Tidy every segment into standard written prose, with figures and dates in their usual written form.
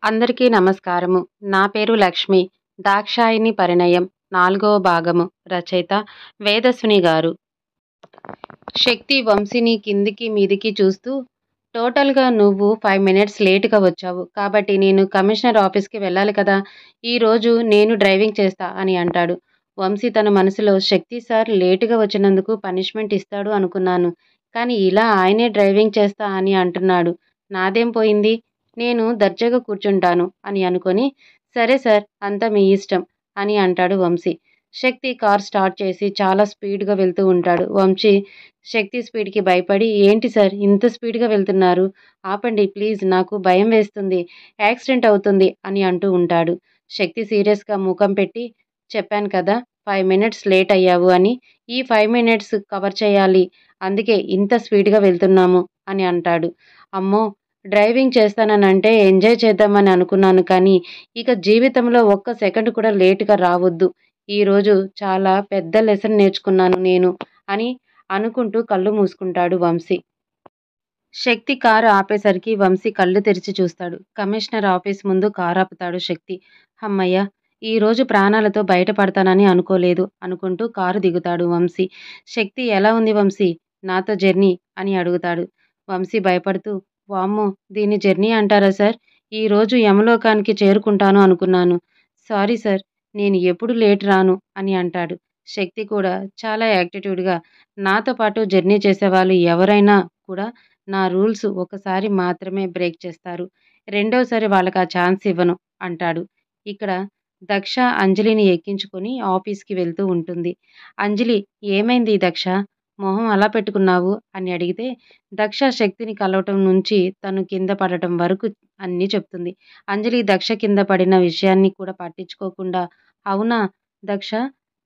అందరికీ నమస్కారము. నా పేరు లక్ష్మి. 'దాక్షాయిని పరిణయం' 4వ భాగము. రచయిత వేదస్విని గారు. శక్తి వంశీని కిందికి మీదికి చూస్తూ, టోటల్‌గా నువ్వు 5 మినిట్స్ లేట్‌గా వచ్చావు. కాబట్టి నేను కమిషనర్ ఆఫీస్‌కి వెళ్ళాలి కదా! ఈరోజు నేను డ్రైవింగ్ చేస్తా అని అంటాడు. వంశీ తన మనసులో శక్తి సార్ లేటుగా వచ్చినందుకు పనిష్మెంట్ ఇస్తాడు అనుకున్నాను. కానీ ఇలా ఆయనే డ్రైవింగ్ చేస్తా అని అంటున్నాడు. నాదేం పోయింది? నేను దర్జాగా కూర్చుంటాను అని అనుకొని, సరే సార్ అంతా మీ ఇష్టం అని అంటాడు వంశీ. శక్తి కార్ స్టార్ట్ చేసి చాలా స్పీడ్‌గా వెళ్తూ ఉంటాడు. వంశీ శక్తి స్పీడ్‌కి భయపడి, ఏంటి సార్ ఇంత స్పీడ్‌గా వెళ్తున్నారు? ఆపండి ప్లీజ్ నాకు భయం వేస్తుంది. యాక్సిడెంట్ అవుతుంది అని అంటూ ఉంటాడు. శక్తి సీరియస్‌గా ముఖం పెట్టి, చెప్పాను కదా 5 మినిట్స్ లేట్ అయ్యావు అని. ఈ 5 మినిట్స్ కవర్ చేయాలి. అందుకే ఇంత స్పీడ్‌గా వెళ్తున్నాము అని అంటాడు. అమ్మో! డ్రైవింగ్ చేస్తాననంటే ఎంజాయ్ చేద్దామని అనుకున్నాను కానీ, ఇక జీవితంలో ఒక్క సెకండ్ కూడా లేట్‌గా రావొద్దు. ఈరోజు చాలా పెద్ద లెసన్ నేర్చుకున్నాను నేను అని అనుకుంటూ కళ్ళు మూసుకుంటాడు వంశీ. శక్తి కారు ఆపేసరికి వంశీ కళ్ళు తెరిచి చూస్తాడు. కమిషనర్ ఆఫీస్ ముందు కారాపుతాడు శక్తి. హమ్మయ్య! ఈరోజు ప్రాణాలతో బయటపడతానని అనుకోలేదు అనుకుంటూ కారు దిగుతాడు వంశీ. శక్తి ఎలా ఉంది వంశీ? నాతో జర్నీ అని అడుగుతాడు. వంశీ భయపడుతూ, వామ్మో! దీన్ని జర్నీ అంటారా సార్? ఈరోజు యమలోకానికి చేరుకుంటాను అనుకున్నాను. Sorry sir. నేను ఎప్పుడు లేట్ రాను అని అంటాడు. శక్తి కూడా చాలా యాటిట్యూడ్‌గా, నాతో పాటు జర్నీ చేసేవాళ్ళు ఎవరైనా కూడా నా రూల్స్ ఒకసారి మాత్రమే బ్రేక్ చేస్తారు. రెండోసారి వాళ్ళకా ఛాన్స్ ఇవ్వను అంటాడు. ఇక్కడ దక్ష అంజలిని ఎక్కించుకొని ఆఫీస్‌కి వెళ్తూ ఉంటుంది. అంజలి, ఏమైంది దక్ష? మొహం అలా పెట్టుకున్నావు అని అడిగితే, దక్ష శక్తిని కలవటం నుంచి తను కింద పడటం వరకు అన్నీ చెప్తుంది. అంజలి దక్ష కింద పడిన విషయాన్ని కూడా పట్టించుకోకుండా, అవునా దక్ష,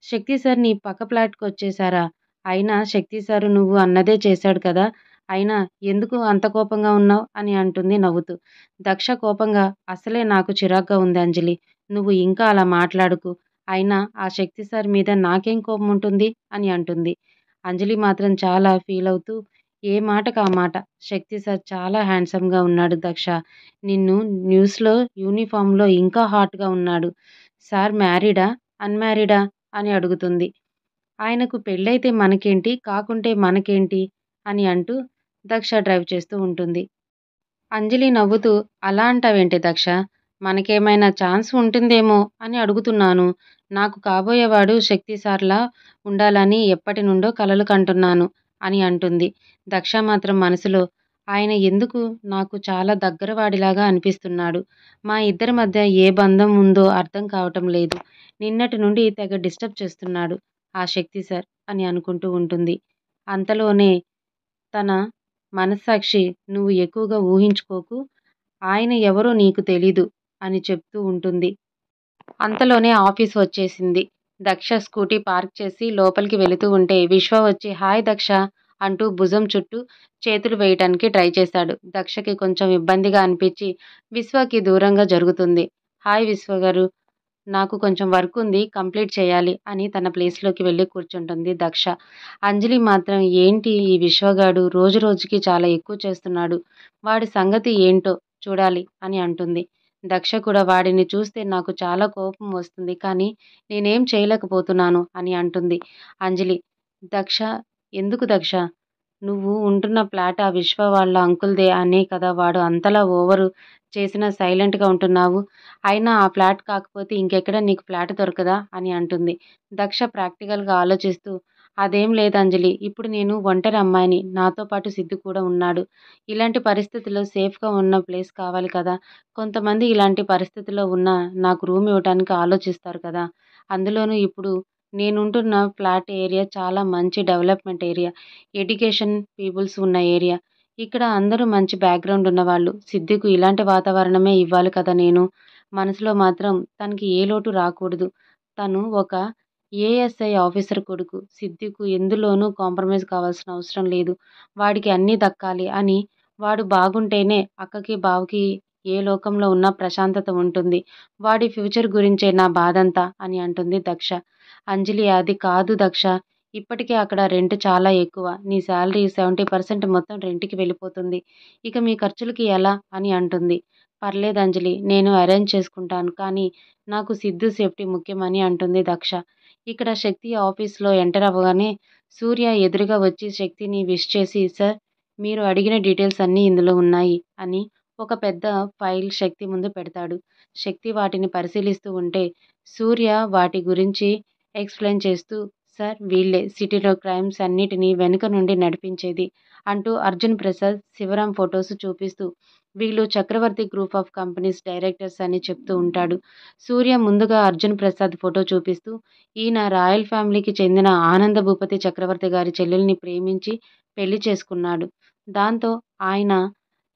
శక్తి సార్ నీ పక్క ఫ్లాట్‌కొచ్చేసారా? అయినా శక్తి సారు నువ్వు అన్నదే చేశాడు కదా! అయినా ఎందుకు అంత కోపంగా ఉన్నావు? అని అంటుంది నవ్వుతూ. దక్ష కోపంగా, అసలే నాకు చిరాగ్గా ఉంది అంజలి. నువ్వు ఇంకా అలా మాట్లాడకు. అయినా ఆ శక్తి సార్ మీద నాకేం కోపం ఉంటుంది? అని అంటుంది. అంజలి మాత్రం చాలా ఫీలవుతూ, ఏ మాటకు ఆ మాట. శక్తి సార్ చాలా హ్యాండ్సమ్‌గా ఉన్నాడు దక్ష. నిన్ను న్యూస్‌లో యూనిఫార్మ్‌లో ఇంకా హాట్‌గా ఉన్నాడు. సార్ మ్యారీడా? అన్‌మ్యారీడా? అని అడుగుతుంది. ఆయనకు పెళ్ళైతే మనకేంటి? కాకుంటే మనకేంటి? అని అంటూ దక్ష డ్రైవ్ చేస్తూ ఉంటుంది. అంజలి నవ్వుతూ, అలా అంటావేంటి దక్ష? మనకేమైనా ఛాన్స్ ఉంటుందేమో అని అడుగుతున్నాను. నాకు కాబోయేవాడు శక్తి సార్‌లా ఉండాలని ఎప్పటినుండో కలలు కంటున్నాను అని అంటుంది. దక్ష మాత్రం మనసులో, ఆయన ఎందుకు నాకు చాలా దగ్గరవాడిలాగా అనిపిస్తున్నాడు. మా ఇద్దరి మధ్య ఏ బంధం ఉందో అర్థం కావటం లేదు. నిన్నటి నుండి తెగ డిస్టర్బ్ చేస్తున్నాడు ఆ శక్తి సార్ అని అనుకుంటూ ఉంటుంది. అంతలోనే తన మనస్సాక్షి, నువ్వు ఎక్కువగా ఊహించుకోకు. ఆయన ఎవరో నీకు తెలీదు అని చెప్తూ ఉంటుంది. అంతలోనే ఆఫీస్ వచ్చేసింది. దక్ష స్కూటీ పార్క్ చేసి లోపలికి వెళుతూ ఉంటే విశ్వ వచ్చి, హాయ్ దక్ష అంటూ భుజం చుట్టూ చేతులు వేయటానికి ట్రై చేశాడు. దక్షకి కొంచెం ఇబ్బందిగా అనిపించి విశ్వకి దూరంగా జరుగుతుంది. హాయ్ విశ్వ గారు, నాకు కొంచెం వర్క్ ఉంది కంప్లీట్ చేయాలి అని తన ప్లేస్‌లోకి వెళ్లి కూర్చుంటుంది దక్ష. అంజలి మాత్రం ఏంటి ఈ విశ్వగాడు రోజు రోజుకి చాలా ఎక్కువ చేస్తున్నాడు. వాడి సంగతి ఏంటో చూడాలి అని అంటుంది. దక్ష కూడా వాడిని చూస్తే నాకు చాలా కోపం వస్తుంది. కానీ నేనేం చేయలేకపోతున్నాను అని అంటుంది. అంజలి, దక్ష, ఎందుకు దక్ష? నువ్వు ఉంటున్న ఫ్లాట్ ఆ విశ్వ వాళ్ళ అంకుల్‌దే అనే కదా వాడు అంతలా ఓవరు చేసినా సైలెంట్‌గా ఉంటున్నావు. అయినా ఆ ఫ్లాట్ కాకపోతే ఇంకెక్కడ నీకు ఫ్లాట్ దొరకదా? అని అంటుంది. దక్ష ప్రాక్టికల్‌గా ఆలోచిస్తూ, అదేం లేదు అంజలి. ఇప్పుడు నేను ఒంటరి అమ్మాయిని. నాతో పాటు సిద్దు కూడా ఉన్నాడు. ఇలాంటి పరిస్థితుల్లో సేఫ్‌గా ఉన్న ప్లేస్ కావాలి కదా! కొంతమంది ఇలాంటి పరిస్థితిలో ఉన్నా నాకు రూమ్ ఇవ్వటానికి ఆలోచిస్తారు కదా! అందులోనూ ఇప్పుడు నేనుంటున్న ఫ్లాట్ ఏరియా చాలా మంచి డెవలప్‌మెంట్ ఏరియా. ఎడ్యుకేషన్ పీపుల్స్ ఉన్న ఏరియా. ఇక్కడ అందరూ మంచి బ్యాక్‌గ్రౌండ్ ఉన్నవాళ్ళు. సిద్దుకు ఇలాంటి వాతావరణమే ఇవ్వాలి కదా నేను. మనసులో మాత్రం తనకి ఏ లోటు రాకూడదు. తను ఒక ఏఎస్ఐ ఆఫీసర్ కొడుకు. సిద్దుకు ఎందులోనూ కాంప్రమైజ్ కావాల్సిన అవసరం లేదు. వాడికి అన్నీ దక్కాలి అని, వాడు బాగుంటేనే అక్కకి, బావకి ఏ లోకంలో ఉన్నా ప్రశాంతత ఉంటుంది. వాడి ఫ్యూచర్ గురించే నా బాధంతా అని అంటుంది దక్ష. అంజలి, అది కాదు దక్ష. ఇప్పటికే అక్కడ రెంట్ చాలా ఎక్కువ. నీ శాలరీ 70% మొత్తం రెంట్‌కి వెళ్ళిపోతుంది. ఇక మీ ఖర్చులకి ఎలా? అని అంటుంది. పర్లేదు అంజలి. నేను అరేంజ్ చేసుకుంటాను. కానీ నాకు సిద్ధు సేఫ్టీ ముఖ్యమని అంటుంది దక్ష. ఇక్కడ శక్తి ఆఫీస్‌లో ఎంటర్ అవ్వగానే సూర్య ఎదురుగా వచ్చి శక్తిని విష్ చేసి సార్ మీరు అడిగిన డీటెయిల్స్ అన్నీ ఇందులో ఉన్నాయి అని ఒక పెద్ద ఫైల్ శక్తి ముందు పెడతాడు. శక్తి వాటిని పరిశీలిస్తూ ఉంటే సూర్య వాటి గురించి ఎక్స్‌ప్లెయిన్ చేస్తూ సార్ వీళ్ళే సిటీలో క్రైమ్స్ అన్నిటిని వెనుక నుండి నడిపించేది అంటూ అర్జున్ ప్రసాద్, శివరాం ఫోటోస్ చూపిస్తూ వీళ్ళు చక్రవర్తి గ్రూప్ ఆఫ్ కంపెనీస్ డైరెక్టర్స్ అని చెప్తూ ఉంటాడు. సూర్య ముందుగా అర్జున్ ప్రసాద్ ఫోటో చూపిస్తూ ఈయన రాయల్ ఫ్యామిలీకి చెందిన ఆనంద భూపతి చక్రవర్తి గారి చెల్లెల్ని ప్రేమించి పెళ్లి చేసుకున్నాడు. దాంతో ఆయన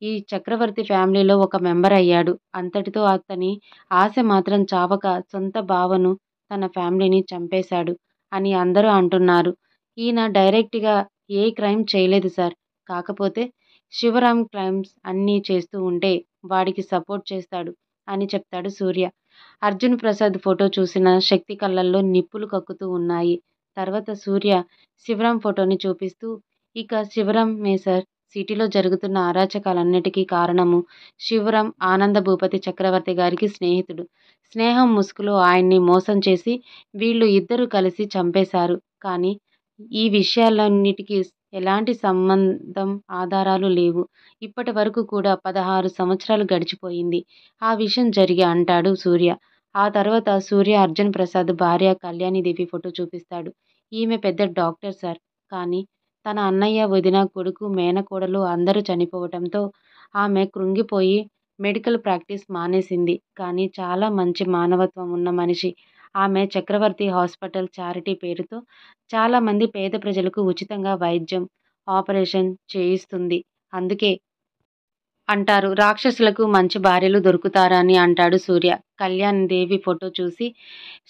ఈ చక్రవర్తి ఫ్యామిలీలో ఒక మెంబర్ అయ్యాడు. అంతటితో అతని ఆశ మాత్రం చావక సొంత బావను తన ఫ్యామిలీని చంపేశాడు అని అందరూ అంటున్నారు. ఈయన డైరెక్ట్‌గా ఏ క్రైమ్ చేయలేదు సార్. కాకపోతే శివరాం క్రైమ్స్ అన్నీ చేస్తూ ఉంటే వాడికి సపోర్ట్ చేస్తాడు అని చెప్తాడు సూర్య. అర్జున్ ప్రసాద్ ఫోటో చూసిన శక్తి కళ్ళల్లో నిప్పులు కక్కుతూ ఉన్నాయి. తర్వాత సూర్య శివరాం ఫోటోని చూపిస్తూ ఇక శివరామే సార్ సిటీలో జరుగుతున్న అరాచకాలన్నిటికీ కారణము. శివరాం ఆనంద భూపతి చక్రవర్తి గారికి స్నేహితుడు. స్నేహం ముసుగులో ఆయన్ని మోసం చేసి వీళ్ళు ఇద్దరూ కలిసి చంపేశారు. కానీ ఈ విషయాలన్నిటికీ ఎలాంటి సంబంధం, ఆధారాలు లేవు. ఇప్పటి వరకు కూడా 16 సంవత్సరాలు గడిచిపోయింది. ఆ విషయం జరిగి అంటాడు సూర్య. ఆ తర్వాత సూర్య అర్జున్ ప్రసాద్ భార్య కళ్యాణిదేవి ఫోటో చూపిస్తాడు. ఈమె పెద్ద డాక్టర్ సార్. కానీ తన అన్నయ్య, వదిన, కొడుకు, మేనకోడలు అందరూ చనిపోవటంతో ఆమె కృంగిపోయి మెడికల్ ప్రాక్టీస్ మానేసింది. కానీ చాలా మంచి మానవత్వం ఉన్న మనిషి. ఆమె చక్రవర్తి హాస్పిటల్ చారిటీ పేరుతో చాలామంది పేద ప్రజలకు ఉచితంగా వైద్యం, ఆపరేషన్ చేయిస్తుంది. అందుకే అంటారు రాక్షసులకు మంచి భార్యలు దొరుకుతారా అని అంటాడు సూర్య. కళ్యాణ్ దేవి ఫోటో చూసి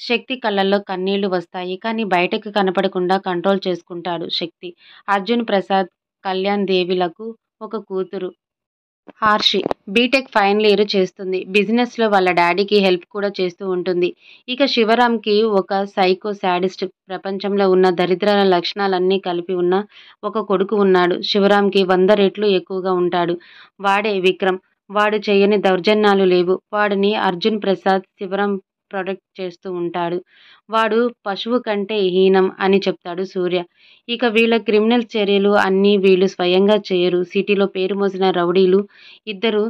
శక్తి కళ్ళల్లో కన్నీళ్లు వస్తాయి. కానీ బయటకు కనపడకుండా కంట్రోల్ చేసుకుంటాడు శక్తి. అర్జున్ ప్రసాద్, కళ్యాణ్ దేవిలకు ఒక కూతురు ఆర్షి. బీటెక్ ఫైనల్ ఇయర్ చేస్తుంది. బిజినెస్‌లో వాళ్ళ డాడీకి హెల్ప్ కూడా చేస్తూ ఉంటుంది. ఇక శివరాంకి ఒక సైకో శాడిస్ట్ ప్రపంచంలో ఉన్న దరిద్రాల లక్షణాలన్నీ కలిపి ఉన్న ఒక కొడుకు ఉన్నాడు. శివరాంకి 100 రెట్లు ఎక్కువగా ఉంటాడు. వాడే విక్రమ్. వాడు చెయ్యని దౌర్జన్యాలు లేవు. వాడిని అర్జున్ ప్రసాద్, శివరాం ప్రొటెక్ట్ చేస్తూ ఉంటాడు. వాడు పశువు కంటే హీనం అని చెప్తాడు సూర్య. ఇక వీళ్ళ క్రిమినల్ చర్యలు అన్నీ వీళ్ళు స్వయంగా చేయరు. సిటీలో పేరు మోసిన రౌడీలు ఇద్దరు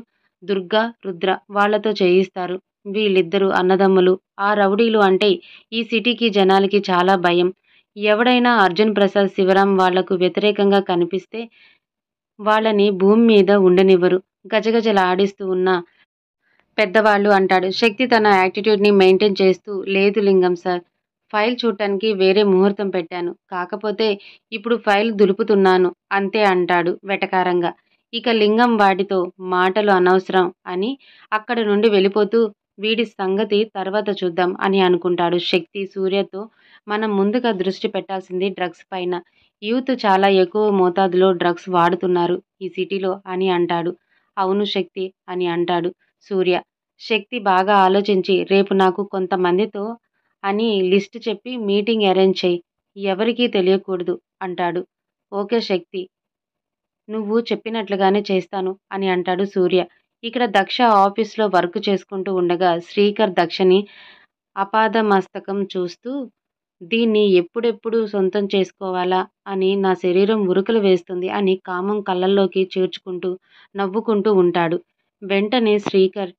దుర్గా, రుద్ర వాళ్ళతో చేయిస్తారు. వీళ్ళిద్దరూ అన్నదమ్ములు. ఆ రౌడీలు అంటే ఈ సిటీకి జనాలకి చాలా భయం. ఎవడైనా అర్జున్ ప్రసాద్, శివరాం వాళ్లకు వ్యతిరేకంగా కనిపిస్తే వాళ్ళని భూమి మీద ఉండనివ్వరు. గజగజలాడిస్తూ ఉన్న పెద్దవాళ్ళు అంటాడు. శక్తి తన యాటిట్యూడ్‌ని మెయింటైన్ చేస్తూ లేదు లింగం సార్. ఫైల్ చూడటానికి వేరే ముహూర్తం పెట్టాను. కాకపోతే ఇప్పుడు ఫైల్ దులుపుతున్నాను అంతే అంటాడు వెటకారంగా. ఇక లింగం వాడితో మాటలు అనవసరం అని అక్కడి నుండి వెళ్ళిపోతూ వీడి సంగతి తర్వాత చూద్దాం అని అనుకుంటాడు. శక్తి సూర్యతో మనం ముందుగా దృష్టి పెట్టాల్సింది డ్రగ్స్ పైన. యూత్ చాలా ఎక్కువ మోతాదులో డ్రగ్స్ వాడుతున్నారు ఈ సిటీలో అని అంటాడు. అవును శక్తి అని అంటాడు సూర్య. శక్తి బాగా ఆలోచించి రేపు నాకు కొంతమందితో అని లిస్ట్ చెప్పి మీటింగ్ అరేంజ్ చెయ్యి. ఎవరికీ తెలియకూడదు అంటాడు. ఓకే శక్తి. నువ్వు చెప్పినట్లుగానే చేస్తాను అని అంటాడు సూర్య. ఇక్కడ దక్ష ఆఫీస్‌లో వర్క్ చేసుకుంటూ ఉండగా శ్రీకర్ దక్షని ఆపాదమస్తకం చూస్తూ దీన్ని ఎప్పుడెప్పుడు సొంతం చేసుకోవాలా అని నా శరీరం ఉరుకులు వేస్తుంది అని కామం కళ్ళల్లోకి చేర్చుకుంటూ నవ్వుకుంటూ ఉంటాడు. వెంటనే శ్రీకర్